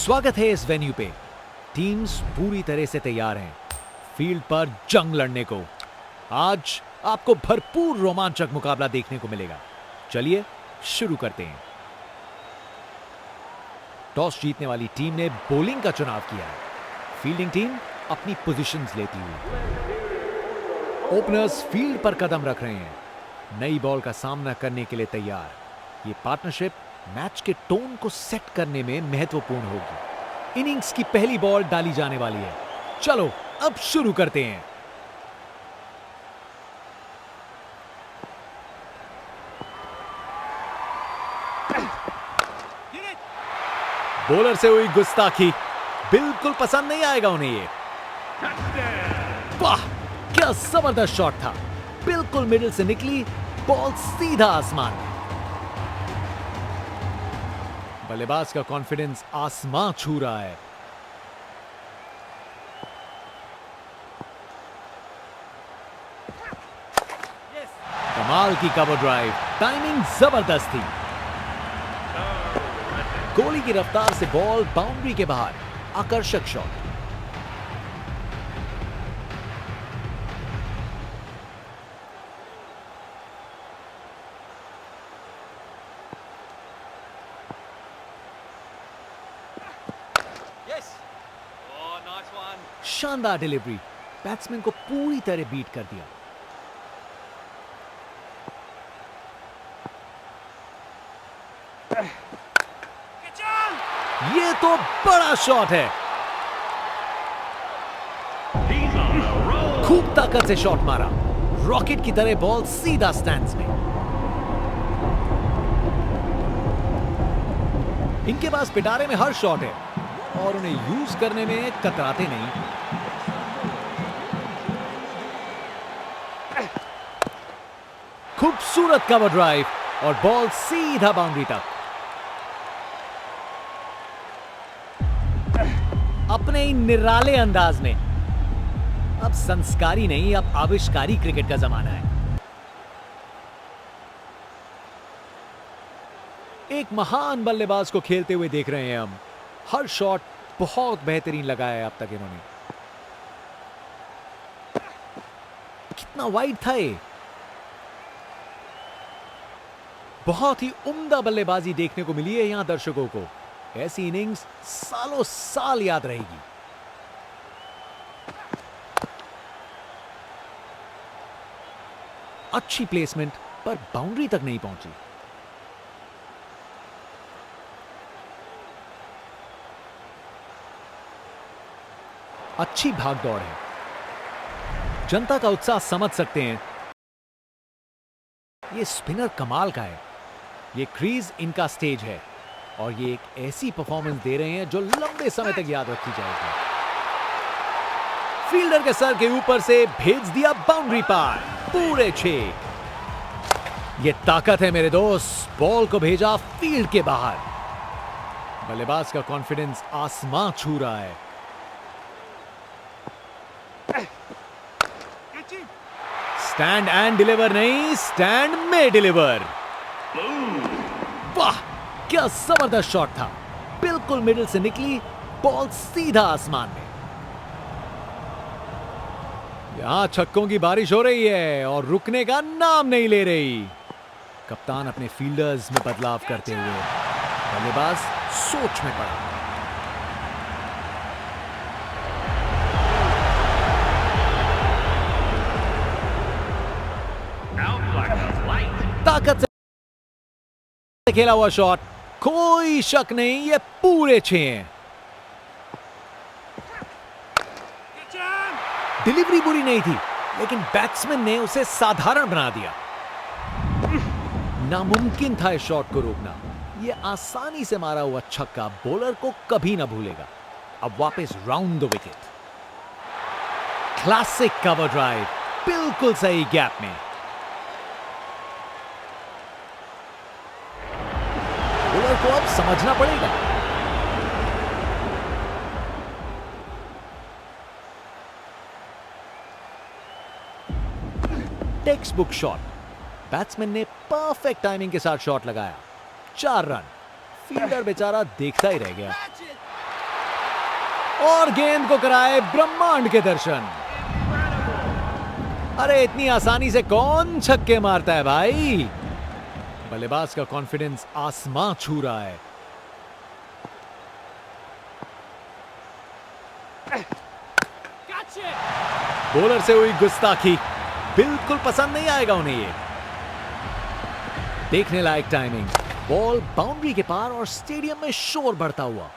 स्वागत है इस वेन्यू पे। टीम्स पूरी तरह से तैयार हैं फील्ड पर जंग लड़ने को। आज आपको भरपूर रोमांचक मुकाबला देखने को मिलेगा। चलिए शुरू करते हैं। टॉस जीतने वाली टीम ने बॉलिंग का चुनाव किया है। फील्डिंग टीम अपनी पोजीशंस लेती हुई। ओपनर्स फील्ड पर कदम रख रहे हैं, नई बॉल का सामना करने के लिए तैयार। ये पार्टनरशिप मैच के टोन को सेट करने में महत्वपूर्ण होगी। इनिंग्स की पहली बॉल डाली जाने वाली है। चलो अब शुरू करते हैं। बॉलर से हुई गुस्ताखी बिल्कुल पसंद नहीं आएगा उन्हें ये। वाह क्या जबरदस्त शॉट था, बिल्कुल मिडिल से निकली बॉल सीधा आसमान में। बल्लेबाज का कॉन्फिडेंस आसमां छू रहा है। कमाल की कवर ड्राइव, टाइमिंग जबरदस्त थी। कोहली की रफ्तार से बॉल बाउंड्री के बाहर, आकर्षक शॉट। शानदार डिलीवरी, बैट्समैन को पूरी तरह बीट कर दिया। ये तो बड़ा शॉट है, खूब ताकत से शॉट मारा। रॉकेट की तरह बॉल सीधा स्टैंड्स में। इनके पास पिटारे में हर शॉट है और उन्हें यूज करने में कतराते नहीं। खूबसूरत कवर ड्राइव और बॉल सीधा बाउंड्री तक। अपने ही निराले अंदाज में। अब संस्कारी नहीं, अब आविष्कारी क्रिकेट का जमाना है। एक महान बल्लेबाज को खेलते हुए देख रहे हैं हम। हर शॉट बहुत बेहतरीन लगाया है अब तक इन्होंने। कितना वाइड था ये। बहुत ही उम्दा बल्लेबाजी देखने को मिली है यहां दर्शकों को। ऐसी इनिंग्स सालों साल याद रहेगी। अच्छी प्लेसमेंट पर बाउंड्री तक नहीं पहुंची। अच्छी भागदौड़ है। जनता का उत्साह समझ सकते हैं। ये स्पिनर कमाल का है। ये क्रीज इनका स्टेज है और ये एक ऐसी परफॉर्मेंस दे रहे हैं जो लंबे समय तक याद रखी जाएगी। फील्डर के सर के ऊपर से भेज दिया बाउंड्री पार, पूरे 6। ये ताकत है मेरे दोस्त। बॉल को भेजा फील्ड के बाहर। बल्लेबाज का कॉन्फिडेंस आसमां छू रहा है। स्टैंड एंड डिलीवर नहीं, स्टैंड में डिलीवर। वाह क्या जबरदस्त शॉट था, बिल्कुल मिडिल से निकली बॉल सीधा आसमान में। यहां छक्कों की बारिश हो रही है और रुकने का नाम नहीं ले रही। कप्तान अपने फील्डर्स में बदलाव करते हुए। बल्लेबाज सोच में पड़ा। ताकत से खेला हुआ शॉट, कोई शक नहीं ये पूरे 6 हैं। डिलीवरी बुरी नहीं थी लेकिन बैट्समैन ने उसे साधारण बना दिया। नामुमकिन था इस शॉट को रोकना। यह आसानी से मारा हुआ छक्का बॉलर को कभी ना भूलेगा। अब वापस round the wicket. Classic cover drive, बिल्कुल सही गैप में। बॉलर को अब समझना पड़ेगा। Text book shot. बैट्समैन ने परफेक्ट टाइमिंग के साथ शॉट लगाया। 4 रन। फील्डर बेचारा देखता ही रह गया। और गेंद को कराए ब्रह्मांड के दर्शन। अरे इतनी आसानी से कौन छक्के मारता है भाई। बल्लेबाज का कॉन्फिडेंस आसमां छू रहा है। बॉलर से हुई गुस्ताखी बिल्कुल पसंद नहीं आएगा उन्हें ये। देखने लायक टाइमिंग, बॉल बाउंड्री के पार और स्टेडियम में शोर बढ़ता हुआ।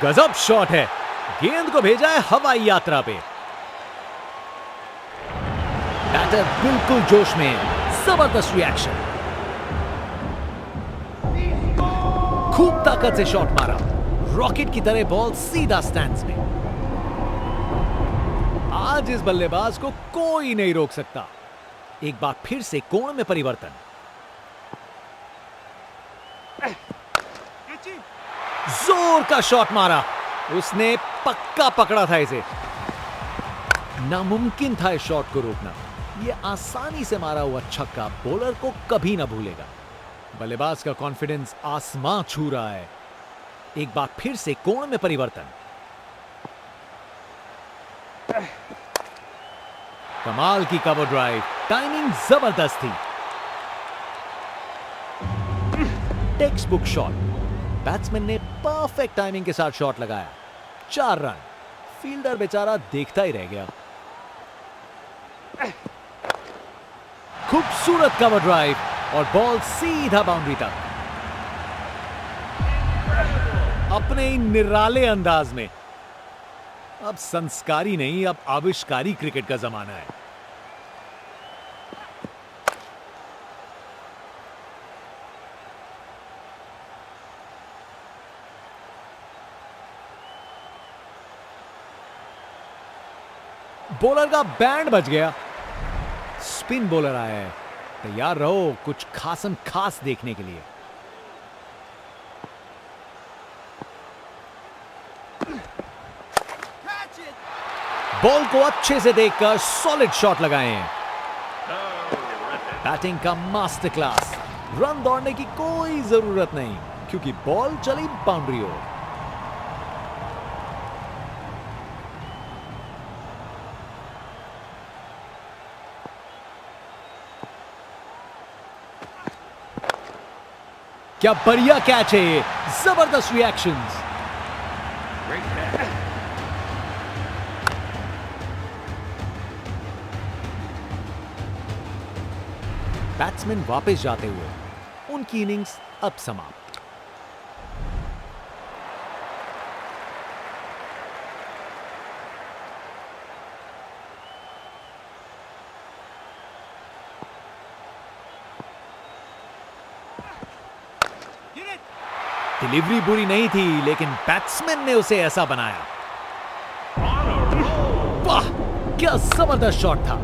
गजब शॉट है, गेंद को भेजा है हवाई यात्रा पे। बैटर बिल्कुल जोश में, जबरदस्त रिएक्शन। खूब ताकत से शॉट मारा, रॉकेट की तरह बॉल सीधा स्टैंड्स में। आज इस बल्लेबाज को कोई नहीं रोक सकता। एक बार फिर से कोण में परिवर्तन। जोर का शॉट मारा, उसने पक्का पकड़ा था इसे। नामुमकिन था इस शॉट को रोकना। यह आसानी से मारा हुआ छक्का बॉलर को कभी ना भूलेगा। बल्लेबाज का कॉन्फिडेंस आसमां छू रहा है। एक बार फिर से कोण में परिवर्तन। कमाल की कवर ड्राइव, टाइमिंग जबरदस्त थी। टेक्स्ट बुक शॉट, बैट्समैन ने परफेक्ट टाइमिंग के साथ शॉट लगाया। 4 रन। फील्डर बेचारा देखता ही रह गया। खूबसूरत कवर ड्राइव और बॉल सीधा बाउंड्री तक। अपने ही निराले अंदाज में। अब संस्कारी नहीं, अब आविष्कारी क्रिकेट का जमाना है। बॉलर का बैंड बज गया। स्पिन बॉलर आया है। तैयार रहो कुछ खासम खास देखने के लिए। बॉल को अच्छे से देखकर सॉलिड शॉट लगाए हैं। बैटिंग का मास्टर क्लास। रन दौड़ने की कोई जरूरत नहीं क्योंकि बॉल चली बाउंड्री ओर। क्या बढ़िया कैच है ये, जबरदस्त रिएक्शंस। बैट्समैन वापस जाते हुए, उनकी इनिंग्स अब समाप्त। डिलीवरी बुरी नहीं थी लेकिन बैट्समैन ने उसे ऐसा बनाया। वाह क्या जबरदस्त शॉट था।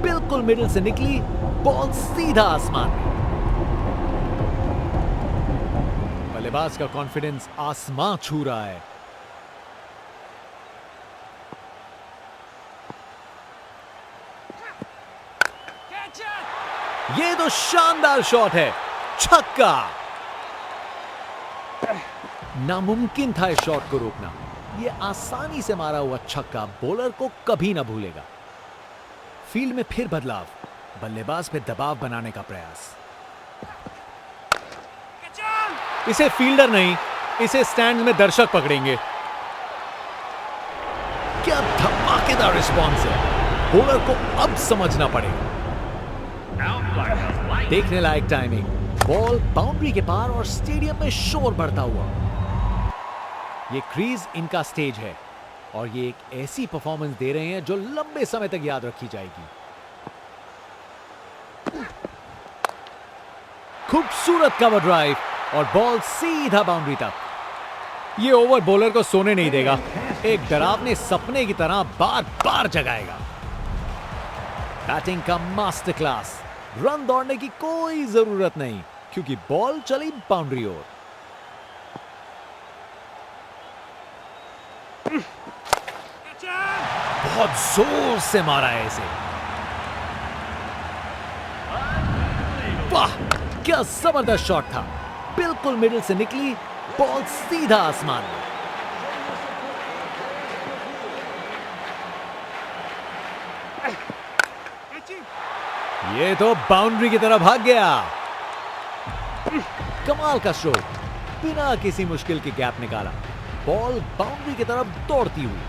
बिल्कुल मिडिल से निकली, बॉल सीधा आसमान में। बल्लेबाज का कॉन्फिडेंस आसमां छू रहा है। ये तो शानदार शॉट है, छक्का। नामुमकिन था इस शॉट को रोकना। यह आसानी से मारा हुआ छक्का बॉलर को कभी ना भूलेगा। फील्ड में फिर बदलाव, बल्लेबाज पे दबाव बनाने का प्रयास। इसे फील्डर नहीं, इसे स्टैंड में दर्शक पकड़ेंगे। क्या धमाकेदार रिस्पॉन्स है। बॉलर को अब समझना पड़ेगा। देखने लायक टाइमिंग, बॉल बाउंड्री के पार और स्टेडियम में शोर बढ़ता हुआ। ये क्रीज इनका स्टेज है और ये एक ऐसी परफॉर्मेंस दे रहे हैं जो लंबे समय तक याद रखी जाएगी। खूबसूरत कवर ड्राइव और बॉल सीधा बाउंड्री तक। ये ओवर बॉलर को सोने नहीं देगा, एक डरावने सपने की तरह बार बार जगाएगा। बैटिंग का मास्टर क्लास। रन दौड़ने की कोई जरूरत नहीं क्योंकि बॉल चली बाउंड्री ओर। बहुत जोर से मारा है इसे। वाह क्या जबरदस्त शॉट था, बिल्कुल मिडिल से निकली बॉल सीधा आसमान में। ये तो बाउंड्री की तरफ भाग गया। कमाल का स्ट्रोक, बिना किसी मुश्किल के गैप निकाला, बॉल बाउंड्री की तरफ दौड़ती हुई।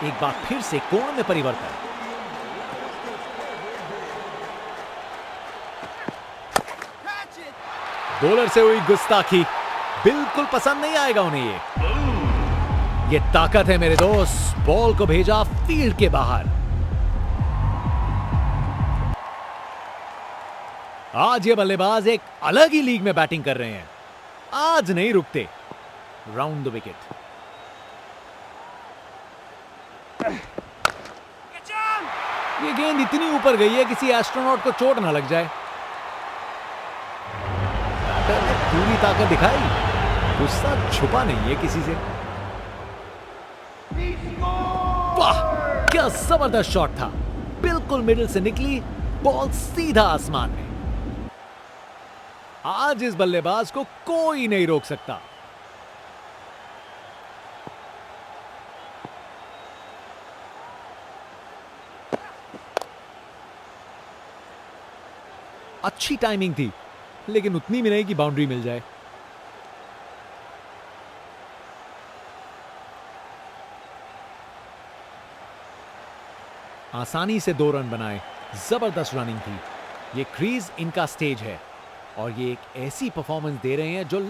एक बार फिर से कोण में परिवर्तन। बॉलर से हुई गुस्ताखी, बिल्कुल पसंद नहीं आएगा उन्हें ये ताकत है मेरे दोस्त। बॉल को भेजा फील्ड के बाहर। आज ये बल्लेबाज एक अलग ही लीग में बैटिंग कर रहे हैं, आज नहीं रुकते। Round the wicket. ये गेंद इतनी ऊपर गई है किसी एस्ट्रोनॉट को चोट ना लग जाए। बैटर ने पूरी ताकत दिखाई, गुस्सा छुपा नहीं है किसी से। वाह, क्या जबरदस्त शॉट था, बिल्कुल मिडिल से निकली बॉल सीधा आसमान में। आज इस बल्लेबाज को कोई नहीं रोक सकता। अच्छी टाइमिंग थी, लेकिन उतनी भी नहीं कि बाउंड्री मिल जाए। आसानी से 2 रन बनाए, जबरदस्त रनिंग थी। ये क्रीज इनका स्टेज है और ये एक ऐसी परफॉर्मेंस दे रहे हैं जो